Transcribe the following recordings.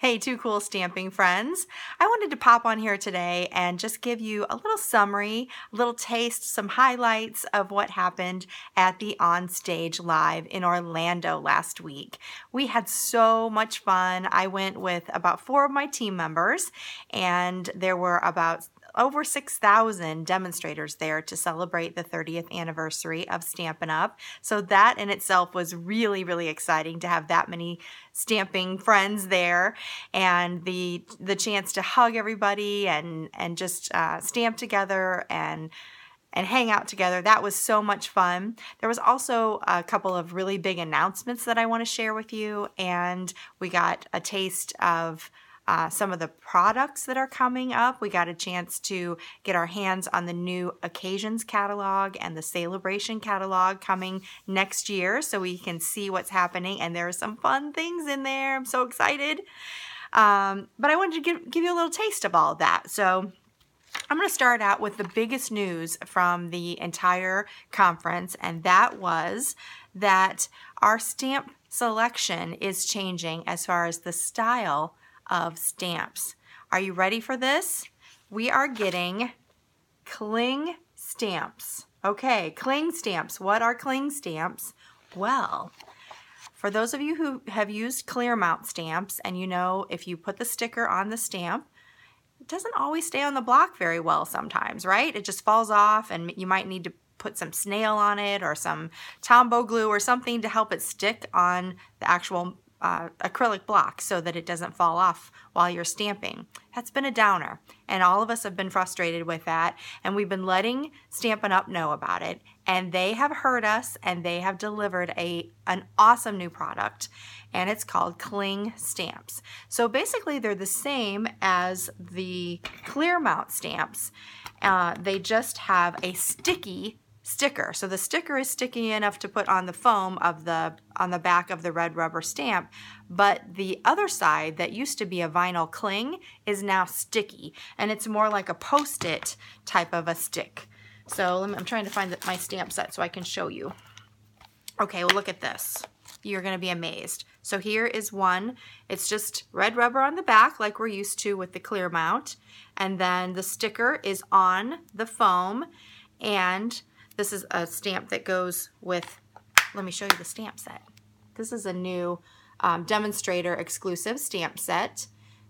Hey, Too Cool Stamping friends. I wanted to pop on here today and just give you a little summary, a little taste, some highlights of what happened at the OnStage Live in Orlando last week. We had so much fun. I went with about 4 of my team members, and there were about over 6,000 demonstrators there to celebrate the 30th anniversary of Stampin' Up. So that in itself was really, really exciting to have that many stamping friends there, and the chance to hug everybody and just stamp together and hang out together. That was so much fun. There was also a couple of really big announcements that I want to share with you, and we got a taste of some of the products that are coming up. We got a chance to get our hands on the new Occasions catalog and the Celebration catalog coming next year, so we can see what's happening, and there are some fun things in there. I'm so excited. But I wanted to give you a little taste of all of that. So I'm going to start out with the biggest news from the entire conference, and that was that our stamp selection is changing as far as the style of stamps. Are you ready for this? We are getting cling stamps. Okay, cling stamps. What are cling stamps? Well, for those of you who have used clear mount stamps, and you know if you put the sticker on the stamp, it doesn't always stay on the block very well sometimes, right? It just falls off, and you might need to put some snail on it or some Tombow glue or something to help it stick on the actual acrylic block so that it doesn't fall off while you're stamping. That's been a downer, and all of us have been frustrated with that, and we've been letting Stampin' Up! Know about it, and they have heard us, and they have delivered an awesome new product, and it's called cling stamps. So basically they're the same as the clear mount stamps. They just have a sticky sticker. So the sticker is sticky enough to put on the foam on the back of the red rubber stamp, but the other side that used to be a vinyl cling is now sticky, and it's more like a Post-it type of a stick. So I'm trying to find my stamp set so I can show you. Okay, well, look at this. You're going to be amazed. So here is one. It's just red rubber on the back like we're used to with the clear mount, and then the sticker is on the foam, and this is a stamp that goes with, let me show you the stamp set. This is a new demonstrator exclusive stamp set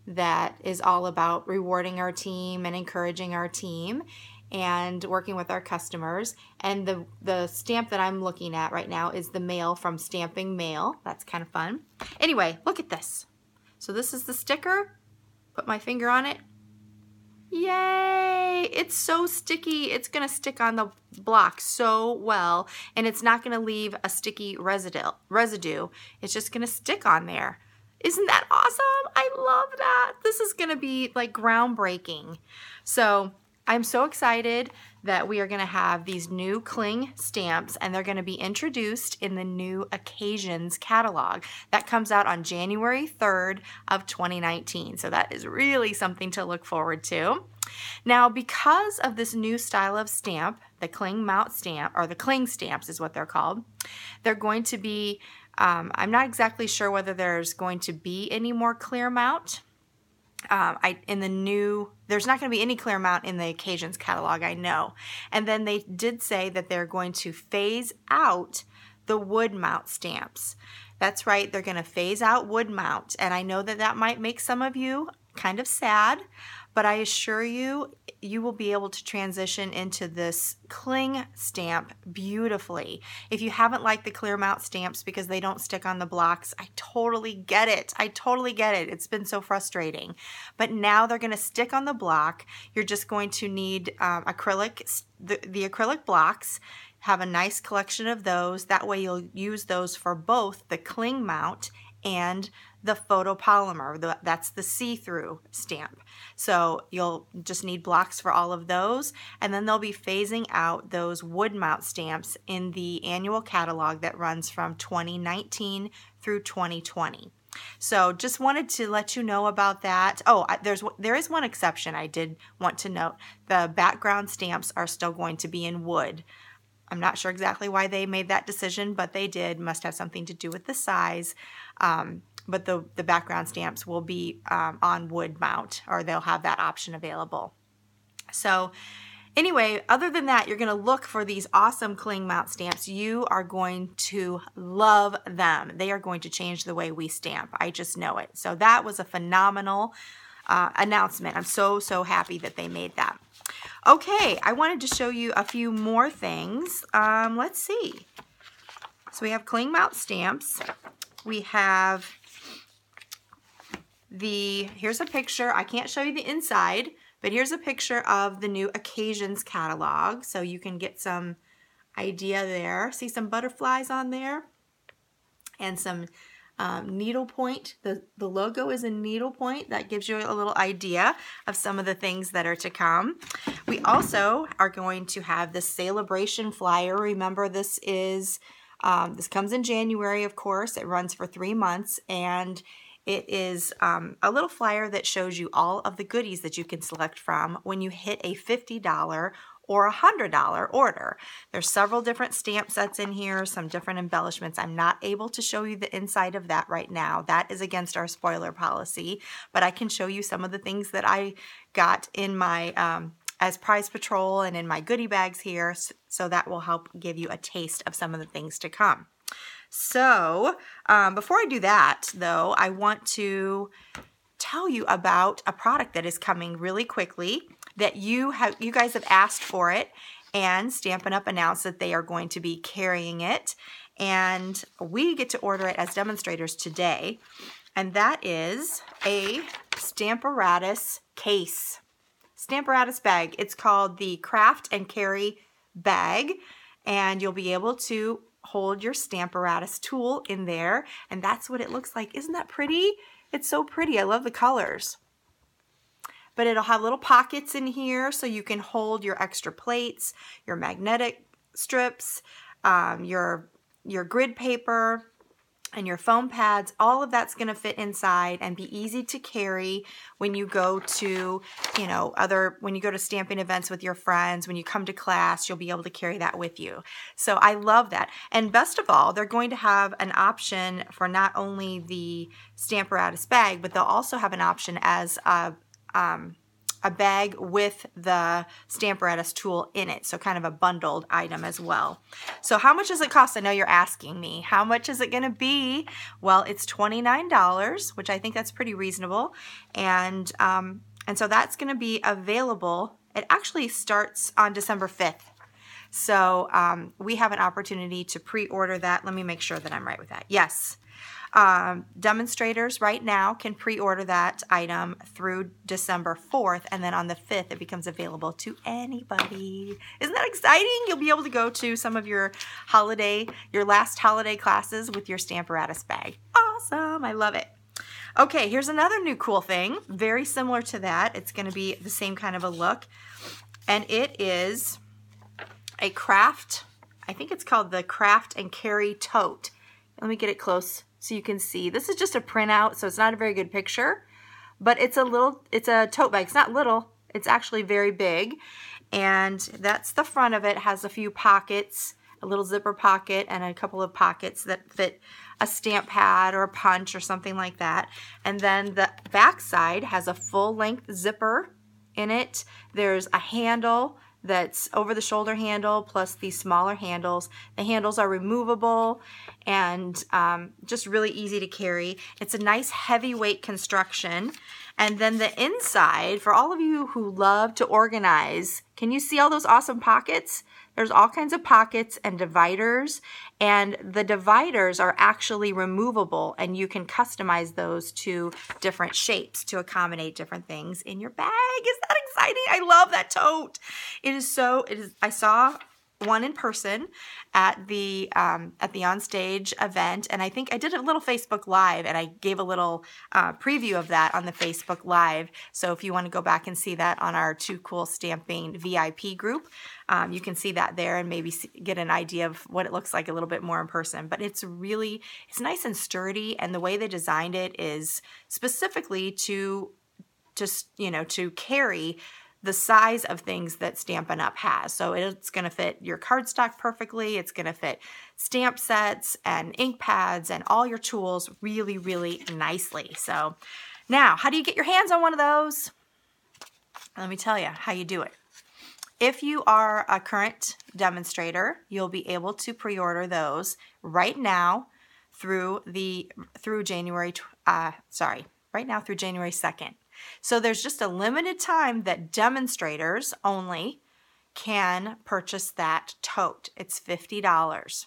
that is all about rewarding our team and encouraging our team and working with our customers. And the stamp that I'm looking at right now is the mail from Stamping Mail. That's kind of fun. Anyway, look at this. So this is the sticker. Put my finger on it. Yay! It's so sticky. It's going to stick on the block so well, and it's not going to leave a sticky residue. It's just going to stick on there. Isn't that awesome? I love that. This is going to be like groundbreaking. So I'm so excited that we are going to have these new cling stamps, and they're going to be introduced in the new Occasions catalog. That comes out on January 3rd of 2019. So that is really something to look forward to. Now, because of this new style of stamp, the cling mount stamp, or the cling stamps is what they're called, they're going to be, I'm not exactly sure whether there's going to be any more clear mount. There's not going to be any clear mount in the Occasions catalog, I know. And then they did say that they're going to phase out the wood mount stamps. That's right, they're going to phase out wood mount. And I know that that might make some of you kind of sad, but I assure you, you will be able to transition into this cling stamp beautifully. If you haven't liked the clear mount stamps because they don't stick on the blocks, I totally get it. I totally get it. It's been so frustrating. But now they're going to stick on the block. You're just going to need the acrylic blocks. Have a nice collection of those. That way you'll use those for both the cling mount and the photopolymer. That's the see-through stamp. So you'll just need blocks for all of those, and then they'll be phasing out those wood mount stamps in the annual catalog that runs from 2019 through 2020. So just wanted to let you know about that. Oh, there is one exception I did want to note. The background stamps are still going to be in wood. I'm not sure exactly why they made that decision, but they did. Must have something to do with the size. but the background stamps will be on wood mount, or they'll have that option available. So anyway, other than that, you're going to look for these awesome cling mount stamps. You are going to love them. They are going to change the way we stamp. I just know it. So that was a phenomenal announcement. I'm so happy that they made that. Okay, I wanted to show you a few more things. Let's see. So we have cling mount stamps. We have here's a picture. I can't show you the inside, but here's a picture of the new Occasions catalog, so you can get some idea there. See some butterflies on there and some needlepoint. The logo is a needlepoint. That gives you a little idea of some of the things that are to come. We also are going to have the Celebration flyer. Remember, this comes in January, of course. It runs for 3 months, and it is a little flyer that shows you all of the goodies that you can select from when you hit a $50 or $100 order. There's several different stamp sets in here, some different embellishments. I'm not able to show you the inside of that right now. That is against our spoiler policy, but I can show you some of the things that I got in my as Prize Patrol and in my goodie bags here, so that will help give you a taste of some of the things to come. So before I do that, though, I want to tell you about a product that is coming really quickly that you guys have asked for it, and Stampin' Up! Announced that they are going to be carrying it, and we get to order it as demonstrators today, and that is a Stamparatus case. Stamparatus bag. It's called the Craft and Carry bag, and you'll be able to hold your Stamparatus tool in there, and that's what it looks like. Isn't that pretty? It's so pretty. I love the colors. But it'll have little pockets in here so you can hold your extra plates, your magnetic strips, your grid paper, and your foam pads. All of that's going to fit inside and be easy to carry when you go to, when you go to stamping events with your friends, when you come to class, you'll be able to carry that with you. So I love that. And best of all, they're going to have an option for not only the Stamparatus bag, but they'll also have an option as a bag with the Stamparatus tool in it, so kind of a bundled item as well. So how much does it cost? I know you're asking me. How much is it going to be? Well, it's $29, which I think that's pretty reasonable, and so that's going to be available. It actually starts on December 5th. So we have an opportunity to pre-order that. Let me make sure that I'm right with that. Yes. Demonstrators right now can pre-order that item through December 4th, and then on the 5th it becomes available to anybody. Isn't that exciting? You'll be able to go to some of your last holiday classes with your Stamparatus bag. Awesome. I love it. Okay, here's another new cool thing, very similar to that. It's going to be the same kind of a look, and it is a craft. I think it's called the Craft and Carry Tote. Let me get it close so you can see. This is just a printout, so it's not a very good picture, but it's a tote bag. It's not little, it's actually very big, and that's the front of it. It has a few pockets, a little zipper pocket and a couple of pockets that fit a stamp pad or a punch or something like that. And then the back side has a full-length zipper in it. There's a handle that's over the shoulder handle plus these smaller handles. The handles are removable and just really easy to carry. It's a nice heavyweight construction. And then the inside, for all of you who love to organize, can you see all those awesome pockets? There's all kinds of pockets and dividers, and the dividers are actually removable, and you can customize those to different shapes to accommodate different things in your bag. Is that exciting? I love that tote. I saw one in person at the OnStage event, and I think I did a little Facebook Live, and I gave a little preview of that on the Facebook Live. So if you want to go back and see that on our Too Cool Stamping VIP group, you can see that there and maybe get an idea of what it looks like a little bit more in person. But it's nice and sturdy, and the way they designed it is specifically to just, to carry the size of things that Stampin' Up! Has. So it's going to fit your cardstock perfectly. It's going to fit stamp sets and ink pads and all your tools really, really nicely. So now, how do you get your hands on one of those? Let me tell you how you do it. If you are a current demonstrator, you'll be able to pre-order those right now through January 2nd. So there's just a limited time that demonstrators only can purchase that tote. It's $50.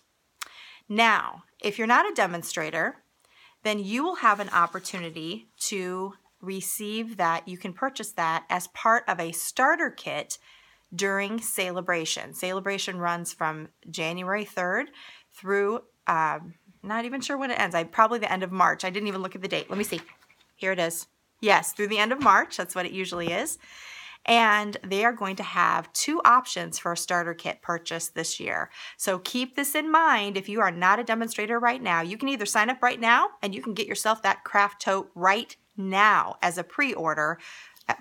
Now, if you're not a demonstrator, then you will have an opportunity to receive that. You can purchase that as part of a starter kit during Celebration. Celebration runs from January 3rd through, not even sure when it ends. Probably the end of March. I didn't even look at the date. Let me see. Here it is. Yes, through the end of March. That's what it usually is. And they are going to have 2 options for a starter kit purchase this year. So keep this in mind. If you are not a demonstrator right now, you can either sign up right now and you can get yourself that craft tote right now as a pre-order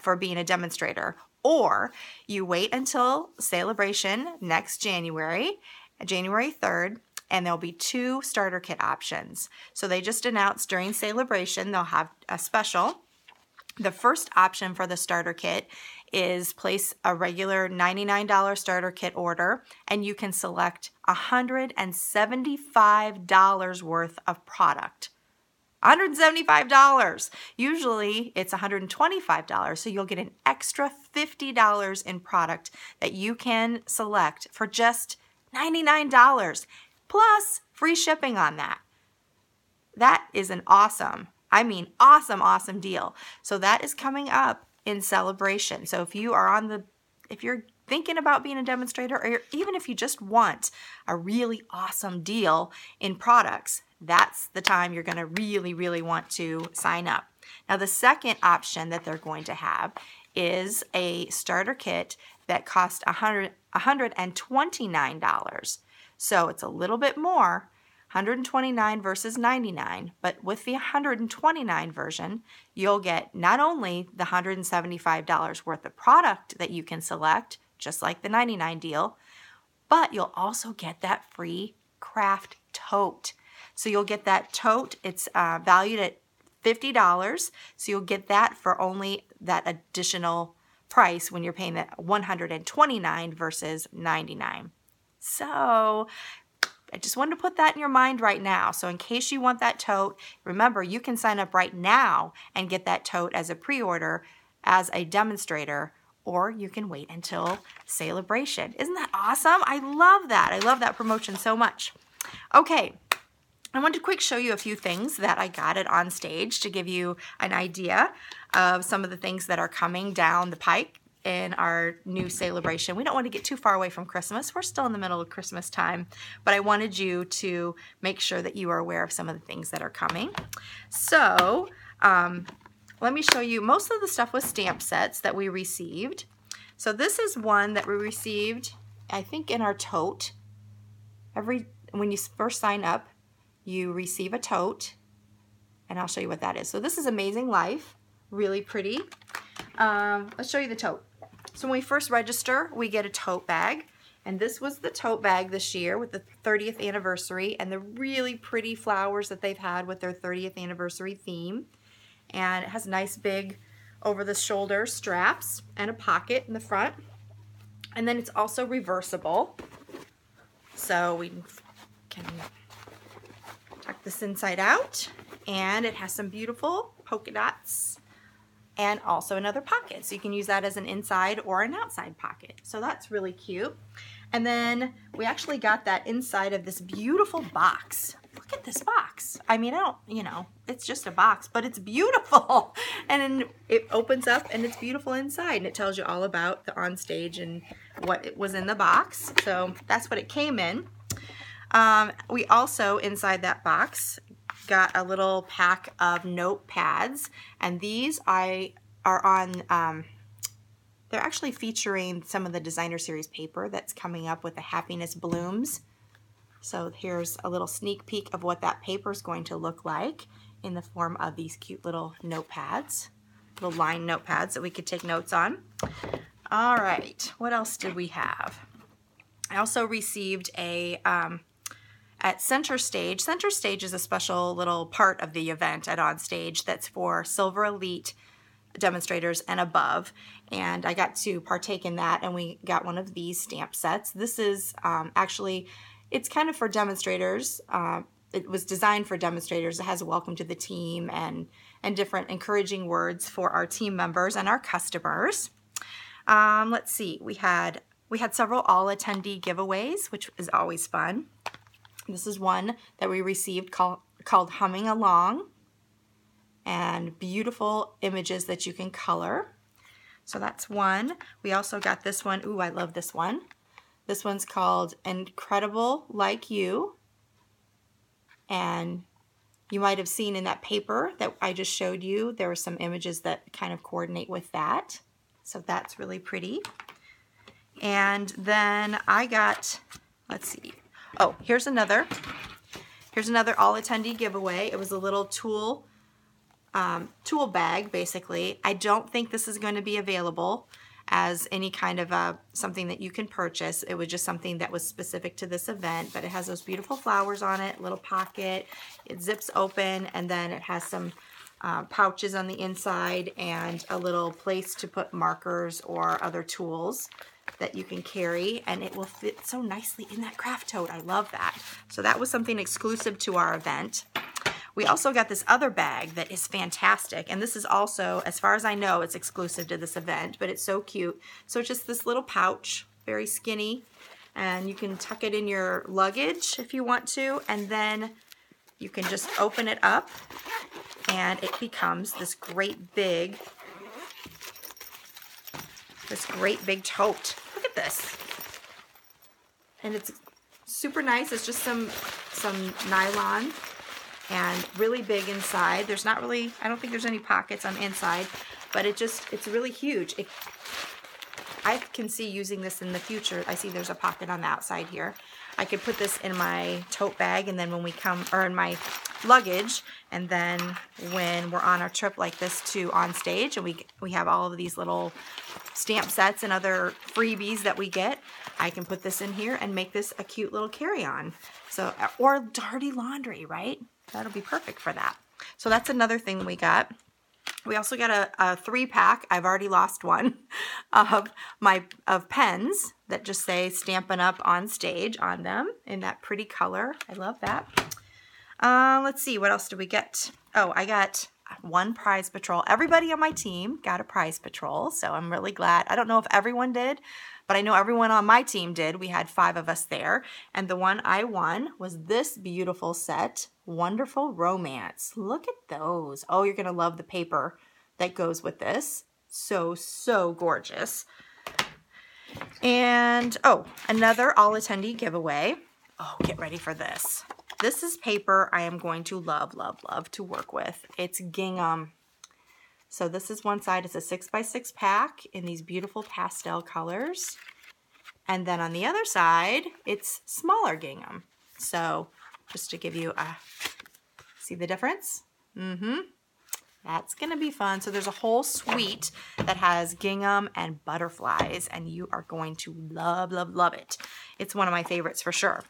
for being a demonstrator. Or you wait until Celebration next January 3rd, and there'll be 2 starter kit options. So they just announced during Celebration they'll have a special. The first option for the starter kit is place a regular $99 starter kit order, and you can select $175 worth of product. $175. Usually it's $125, so you'll get an extra $50 in product that you can select for just $99, plus free shipping on that. That is an awesome deal. So that is coming up in Celebration. So if you're thinking about being a demonstrator, or even if you just want a really awesome deal in products, that's the time you're going to really, really want to sign up. Now, the second option that they're going to have is a starter kit that costs $129. So it's a little bit more, $129 versus $99, but with the $129 version, you'll get not only the $175 worth of product that you can select, just like the $99 deal, but you'll also get that free craft tote. So you'll get that tote. It's valued at $50, so you'll get that for only that additional price when you're paying that $129 versus $99. So I just wanted to put that in your mind right now. So in case you want that tote, remember you can sign up right now and get that tote as a pre-order as a demonstrator, or you can wait until Celebration. Isn't that awesome? I love that. I love that promotion so much. Okay, I wanted to quick show you a few things that I got at OnStage to give you an idea of some of the things that are coming down the pike in our new Celebration. We don't want to get too far away from Christmas. We're still in the middle of Christmas time, but I wanted you to make sure that you are aware of some of the things that are coming. So let me show you. Most of the stuff was stamp sets that we received. So this is one that we received, I think, in our tote. When you first sign up, you receive a tote, and I'll show you what that is. So this is Amazing Life, really pretty. Let's show you the tote. So when we first register, we get a tote bag, and this was the tote bag this year with the 30th anniversary and the really pretty flowers that they've had with their 30th anniversary theme. And it has nice big over-the-shoulder straps and a pocket in the front. And then it's also reversible, so we can tuck this inside out, and it has some beautiful polka dots and also another pocket, so you can use that as an inside or an outside pocket. So that's really cute. And then we actually got that inside of this beautiful box. Look at this box. I mean, it's just a box, but it's beautiful. And then it opens up and it's beautiful inside, and it tells you all about the OnStage and what it was in the box. So that's what it came in. We also, inside that box, got a little pack of notepads, and these are on, they're actually featuring some of the Designer Series paper that's coming up with the Happiness Blooms. So here's a little sneak peek of what that paper is going to look like in the form of these cute little notepads, little lined notepads that we could take notes on. All right, what else did we have? I also received a, at Center Stage. Center Stage is a special little part of the event at OnStage that's for Silver Elite demonstrators and above, and I got to partake in that, and we got one of these stamp sets. This is actually, it's kind of for demonstrators. It was designed for demonstrators. It has a welcome to the team and different encouraging words for our team members and our customers. Let's see, we had several all attendee giveaways, which is always fun. This is one that we received called Humming Along, and beautiful images that you can color. So that's one. We also got this one. Ooh, I love this one. This one's called Incredible Like You. And you might have seen in that paper that I just showed you, there were some images that kind of coordinate with that. So that's really pretty. And then I got, let's see. Oh, here's another all attendee giveaway. It was a little tool bag, basically. I don't think this is going to be available as any kind of something that you can purchase. It was just something that was specific to this event, but it has those beautiful flowers on it, little pocket, it zips open, and then it has some pouches on the inside and a little place to put markers or other tools that you can carry, and it will fit so nicely in that craft tote. I love that. So that was something exclusive to our event. We also got this other bag that is fantastic, and this is also, as far as I know, it's exclusive to this event, but it's so cute. So it's just this little pouch, very skinny, and you can tuck it in your luggage if you want to, and then you can just open it up, and it becomes this great big tote. Look at this. And it's super nice. It's just some nylon and really big inside. There's not really, I don't think there's any pockets on the inside, but it's really huge. I can see using this in the future. I see there's a pocket on the outside here. I could put this in my tote bag, and then when we come, or in my luggage, and then when we're on our trip like this to OnStage, and we have all of these little stamp sets and other freebies that we get, I can put this in here and make this a cute little carry-on. So, or dirty laundry, right? That'll be perfect for that. So that's another thing we got. We also got a 3-pack, I've already lost one, of pens that just say Stampin' Up! OnStage on them in that pretty color. I love that. Let's see, what else did we get? Oh, I got one prize patrol. Everybody on my team got a prize patrol, so I'm really glad. I don't know if everyone did, but I know everyone on my team did. We had 5 of us there, and the one I won was this beautiful set, Wonderful Romance. Look at those. Oh, you're gonna love the paper that goes with this. So, so gorgeous. And, oh, another all attendee giveaway. Oh, get ready for this. This is paper I am going to love, love, love to work with. It's gingham. So this is one side. It's a 6x6 pack in these beautiful pastel colors. And then on the other side, it's smaller gingham. So just to give you a, see the difference? That's going to be fun. So there's a whole suite that has gingham and butterflies, and you are going to love, love, love it. It's one of my favorites for sure.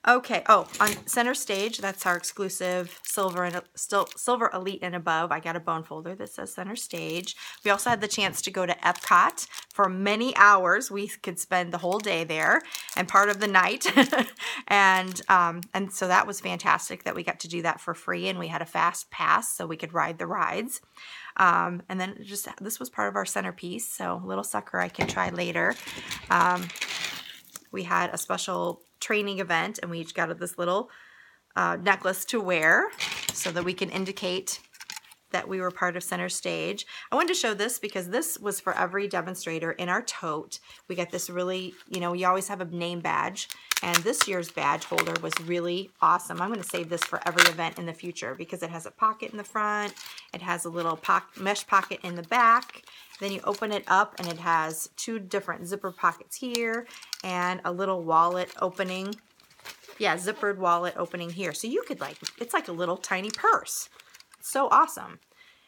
Okay, oh, on Center Stage, that's our exclusive Silver Elite and above. I got a bone folder that says Center Stage. We also had the chance to go to Epcot for many hours. We could spend the whole day there and part of the night. and so that was fantastic that we got to do that for free, and we had a fast pass so we could ride the rides. And then this was part of our centerpiece, so a little sucker I can try later. We had a special training event, and we each got this little necklace to wear so that we can indicate that we were part of Center Stage. I wanted to show this because this was for every demonstrator in our tote. We got this really, you know, you always have a name badge, and this year's badge holder was really awesome. I'm going to save this for every event in the future because it has a pocket in the front, it has a little mesh pocket in the back, then you open it up and it has 2 different zipper pockets here and a little wallet opening. Yeah, zippered wallet opening here. So you could it's like a little tiny purse. So awesome.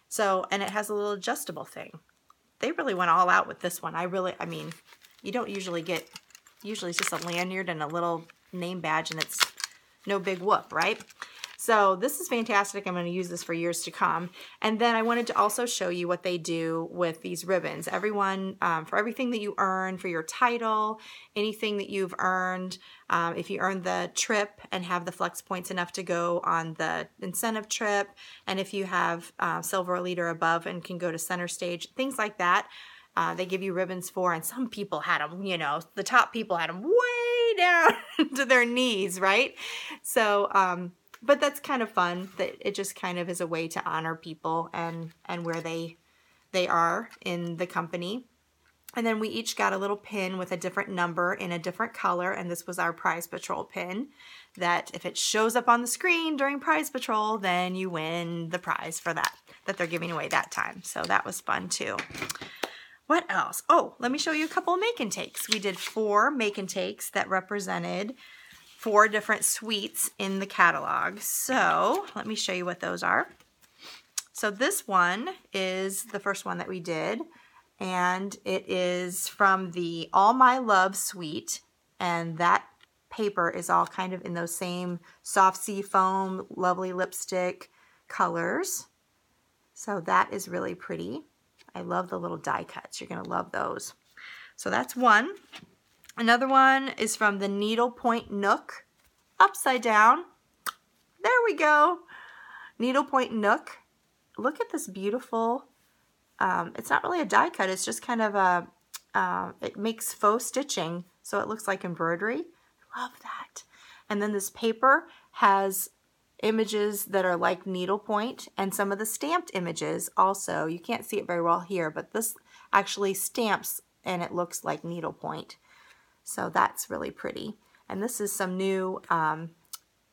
So, and it has a little adjustable thing. they really went all out with this one. I mean, you don't usually get, usually it's just a lanyard and a little name badge, and it's no big whoop, right? So this is fantastic. I'm going to use this for years to come. And then I wanted to also show you what they do with these ribbons. Everyone, for everything that you earn, for your title, anything that you've earned, if you earn the trip and have the flex points enough to go on the incentive trip, and if you have silver elite or above and can go to center stage, things like that, they give you ribbons for. And some people had them, you know, the top people had them way down to their knees, right? So, but that's kind of fun, that it just kind of is a way to honor people and where they are in the company. And then we each got a little pin with a different number in a different color, and this was our Prize Patrol pin, that if it shows up on the screen during Prize Patrol, then you win the prize for that they're giving away that time. So that was fun too. What else? Oh, let me show you a couple of make and takes. We did 4 make and takes that represented 4 different suites in the catalog. So let me show you what those are. So this one is the first one that we did, and it is from the All My Love suite, and that paper is all kind of in those same soft sea foam, lovely lipstick colors. So that is really pretty. I love the little die cuts. You're going to love those. So that's one. Another one is from the Needlepoint Nook, upside down. There we go. Needlepoint Nook. Look at this beautiful, it's not really a die cut, it's just kind of a, it makes faux stitching, so it looks like embroidery. I love that. And then this paper has images that are like needlepoint, and some of the stamped images also. You can't see it very well here, but this actually stamps and it looks like needlepoint. So that's really pretty. And this is some new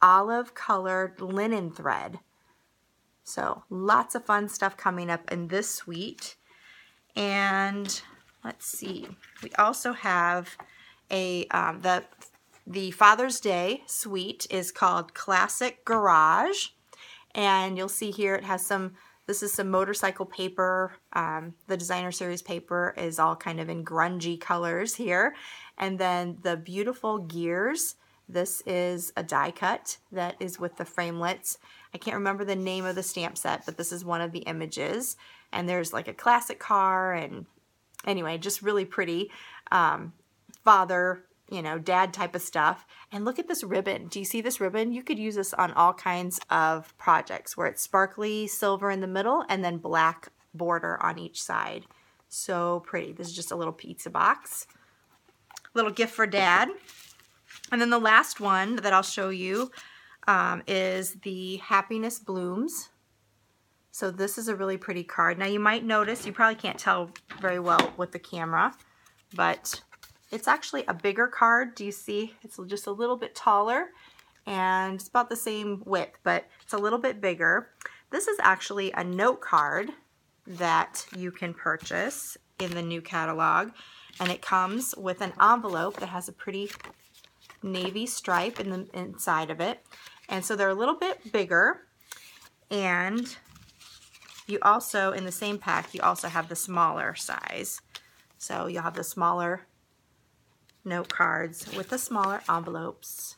olive colored linen thread. So lots of fun stuff coming up in this suite. And let's see, we also have a the Father's Day suite is called Classic Garage, and you'll see here it has some, this is some motorcycle paper. The designer series paper is all kind of in grungy colors here. And then the beautiful gears, this is a die cut that is with the framelits. I can't remember the name of the stamp set, but this is one of the images. And there's like a classic car, and anyway, just really pretty. Father, you know, dad type of stuff. And look at this ribbon. Do you see this ribbon? You could use this on all kinds of projects where it's sparkly silver in the middle and then black border on each side. So pretty. This is just a little pizza box. Little gift for dad. And then the last one that I'll show you is the Happiness Blooms. So this is a really pretty card. Now you might notice, you probably can't tell very well with the camera, but it's actually a bigger card. Do you see? It's just a little bit taller, and it's about the same width, but it's a little bit bigger. This is actually a note card that you can purchase in the new catalog, and it comes with an envelope that has a pretty navy stripe in the inside of it. And so they're a little bit bigger, and you also, in the same pack, you also have the smaller size. So you'll have the smaller note cards with the smaller envelopes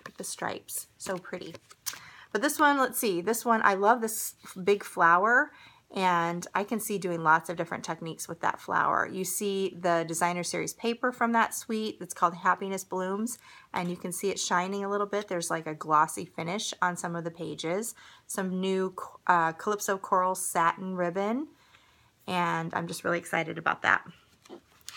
with the stripes. So pretty. But this one, let's see, this one, I love this big flower, and I can see doing lots of different techniques with that flower. You see the designer series paper from that suite that's called Happiness Blooms, and you can see it shining a little bit. There's like a glossy finish on some of the pages. Some new Calypso Coral satin ribbon, and I'm just really excited about that.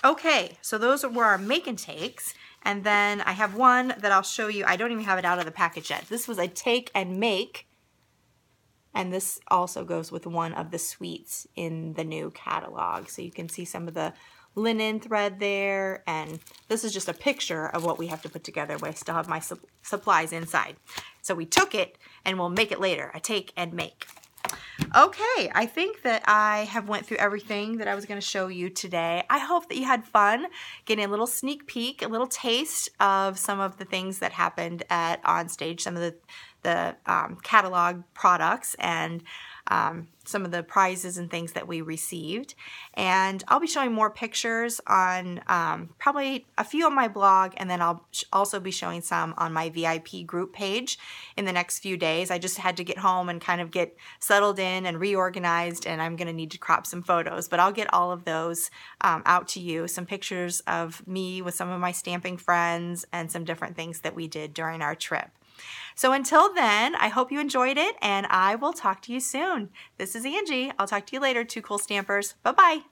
Okay, so those were our make and takes, and then I have one that I'll show you. I don't even have it out of the package yet. This was a take and make, and this also goes with one of the suites in the new catalog. So you can see some of the linen thread there, and this is just a picture of what we have to put together. I still have my supplies inside. So we took it, and we'll make it later, a take and make. Okay, I think that I have went through everything that I was going to show you today. I hope that you had fun getting a little sneak peek, a little taste of some of the things that happened at OnStage, some of the catalog products, and some of the prizes and things that we received. And I'll be showing more pictures on probably a few on my blog, and then I'll also be showing some on my VIP group page in the next few days. I just had to get home and kind of get settled in and reorganized, and I'm going to need to crop some photos, but I'll get all of those out to you. Some pictures of me with some of my stamping friends and some different things that we did during our trip. So until then, I hope you enjoyed it, and I will talk to you soon. This is Angie. I'll talk to you later, Two Cool Stampers. Bye-bye.